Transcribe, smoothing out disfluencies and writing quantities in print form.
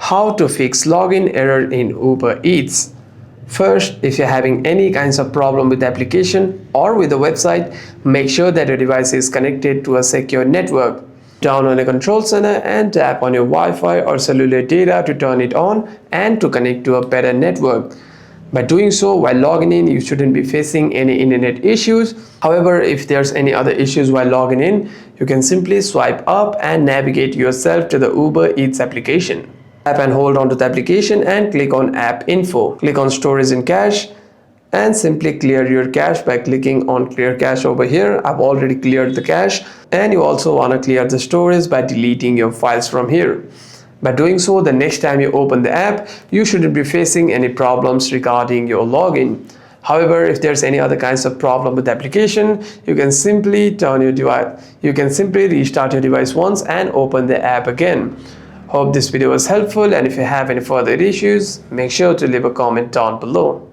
How to fix login error in Uber Eats. First, if you're having any kinds of problem with the application or with the website, make sure that your device is connected to a secure network. Turn on a control center and tap on your Wi-Fi or cellular data to turn it on and to connect to a better network. By doing so, while logging in, you shouldn't be facing any internet issues. However, if there's any other issues while logging in, you can simply swipe up and navigate yourself to the Uber Eats application. Tap and hold on to the application and click on App Info. Click on Storage and Cache and simply clear your cache by clicking on Clear Cache over here. I've already cleared the cache, and you also want to clear the storage by deleting your files from here. By doing so, the next time you open the app, you shouldn't be facing any problems regarding your login. However, if there's any other kinds of problem with the application, you can simply restart your device once and open the app again. Hope this video was helpful, and if you have any further issues, make sure to leave a comment down below.